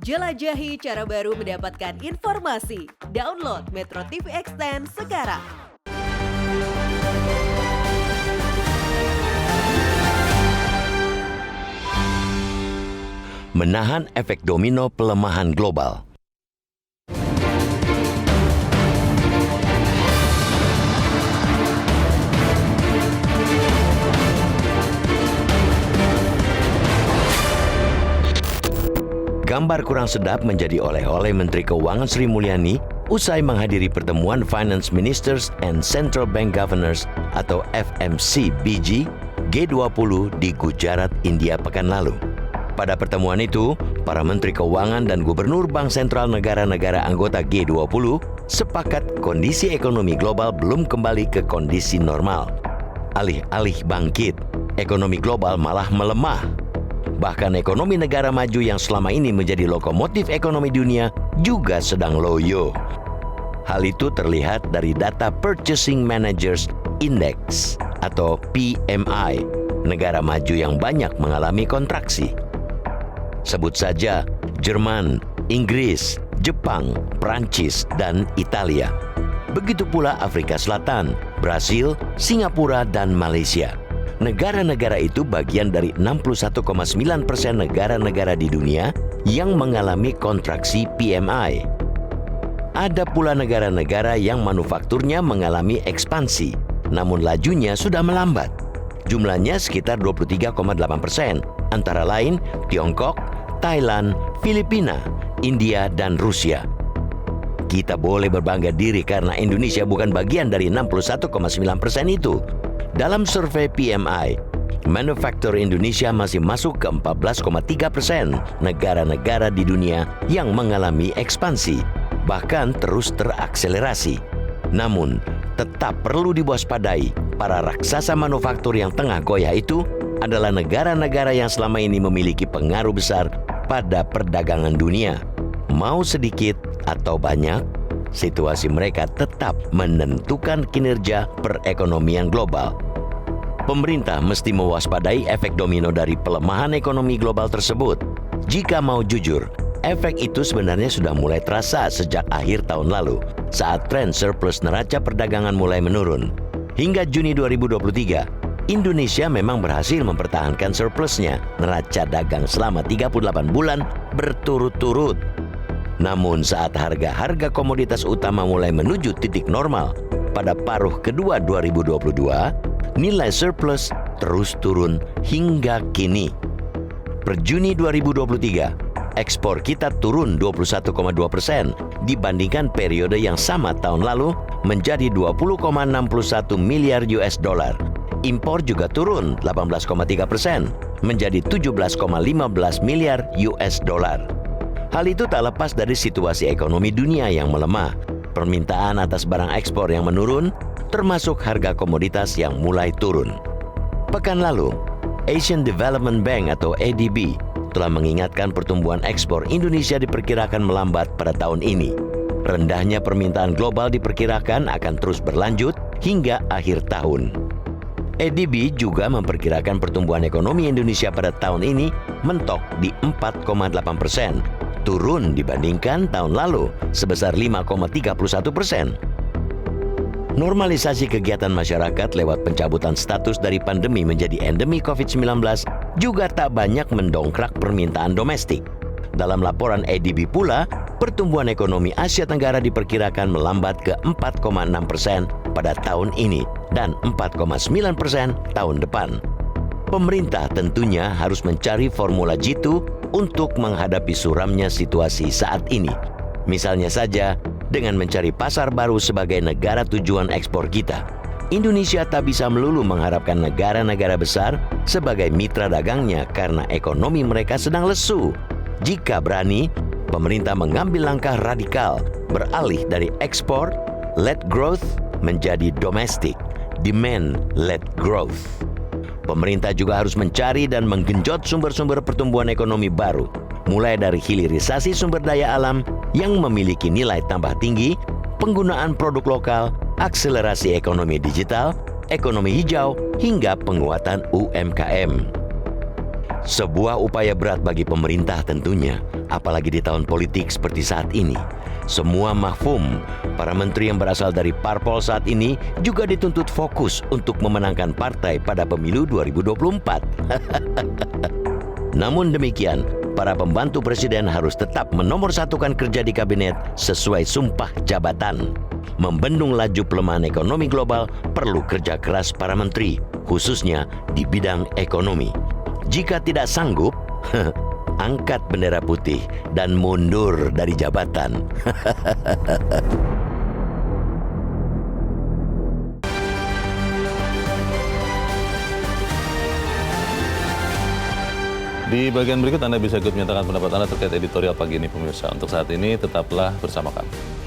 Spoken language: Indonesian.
Jelajahi cara baru mendapatkan informasi. Download Metro TV Extend sekarang. Menahan efek domino pelemahan global. Gambar kurang sedap menjadi oleh-oleh Menteri Keuangan Sri Mulyani usai menghadiri pertemuan Finance Ministers and Central Bank Governors atau FMCBG G20 di Gujarat, India pekan lalu. Pada pertemuan itu, para Menteri Keuangan dan Gubernur Bank Sentral negara-negara anggota G20 sepakat kondisi ekonomi global belum kembali ke kondisi normal. Alih-alih bangkit, ekonomi global malah melemah. Bahkan ekonomi negara maju yang selama ini menjadi lokomotif ekonomi dunia juga sedang loyo. Hal itu terlihat dari data Purchasing Managers Index atau PMI, negara maju yang banyak mengalami kontraksi. Sebut saja Jerman, Inggris, Jepang, Prancis, dan Italia. Begitu pula Afrika Selatan, Brasil, Singapura, dan Malaysia. Negara-negara itu bagian dari 61,9% negara-negara di dunia yang mengalami kontraksi PMI. Ada pula negara-negara yang manufakturnya mengalami ekspansi, namun lajunya sudah melambat. Jumlahnya sekitar 23,8%, antara lain Tiongkok, Thailand, Filipina, India, dan Rusia. Kita boleh berbangga diri karena Indonesia bukan bagian dari 61,9% itu. Dalam survei PMI, manufaktur Indonesia masih masuk ke 14,3% negara-negara di dunia yang mengalami ekspansi, bahkan terus terakselerasi. Namun, tetap perlu diwaspadai, para raksasa manufaktur yang tengah goyah itu adalah negara-negara yang selama ini memiliki pengaruh besar pada perdagangan dunia. Mau sedikit atau banyak, situasi mereka tetap menentukan kinerja perekonomian global. Pemerintah mesti mewaspadai efek domino dari pelemahan ekonomi global tersebut. Jika mau jujur, efek itu sebenarnya sudah mulai terasa sejak akhir tahun lalu, saat tren surplus neraca perdagangan mulai menurun. Hingga Juni 2023, Indonesia memang berhasil mempertahankan surplusnya neraca dagang selama 38 bulan berturut-turut. Namun saat harga-harga komoditas utama mulai menuju titik normal pada paruh kedua 2022, nilai surplus terus turun hingga kini. Per Juni 2023, ekspor kita turun 21,2% dibandingkan periode yang sama tahun lalu menjadi 20,61 miliar US dollar. Impor juga turun 18,3% menjadi 17,15 miliar US dollar. Hal itu tak lepas dari situasi ekonomi dunia yang melemah, permintaan atas barang ekspor yang menurun, termasuk harga komoditas yang mulai turun. Pekan lalu, Asian Development Bank atau ADB telah mengingatkan pertumbuhan ekspor Indonesia diperkirakan melambat pada tahun ini. Rendahnya permintaan global diperkirakan akan terus berlanjut hingga akhir tahun. ADB juga memperkirakan pertumbuhan ekonomi Indonesia pada tahun ini mentok di 4,8%, turun dibandingkan tahun lalu sebesar 5,31%. Normalisasi kegiatan masyarakat lewat pencabutan status dari pandemi menjadi endemi COVID-19 juga tak banyak mendongkrak permintaan domestik. Dalam laporan ADB pula, pertumbuhan ekonomi Asia Tenggara diperkirakan melambat ke 4,6% pada tahun ini dan 4,9% tahun depan. Pemerintah tentunya harus mencari formula jitu untuk menghadapi suramnya situasi saat ini. Misalnya saja, dengan mencari pasar baru sebagai negara tujuan ekspor kita. Indonesia tak bisa melulu mengharapkan negara-negara besar sebagai mitra dagangnya karena ekonomi mereka sedang lesu. Jika berani, pemerintah mengambil langkah radikal, beralih dari ekspor led growth menjadi domestic demand led growth. Pemerintah juga harus mencari dan menggenjot sumber-sumber pertumbuhan ekonomi baru, mulai dari hilirisasi sumber daya alam yang memiliki nilai tambah tinggi, penggunaan produk lokal, akselerasi ekonomi digital, ekonomi hijau, hingga penguatan UMKM. Sebuah upaya berat bagi pemerintah tentunya, apalagi di tahun politik seperti saat ini. Semua mahfum, para menteri yang berasal dari parpol saat ini juga dituntut fokus untuk memenangkan partai pada pemilu 2024. Namun demikian, para pembantu presiden harus tetap menomorsatukan kerja di kabinet sesuai sumpah jabatan. Membendung laju pelemahan ekonomi global perlu kerja keras para menteri, khususnya di bidang ekonomi. Jika tidak sanggup, angkat bendera putih dan mundur dari jabatan. Di bagian berikut Anda bisa ikut menyatakan pendapat Anda terkait editorial pagi ini pemirsa. Untuk saat ini tetaplah bersama kami.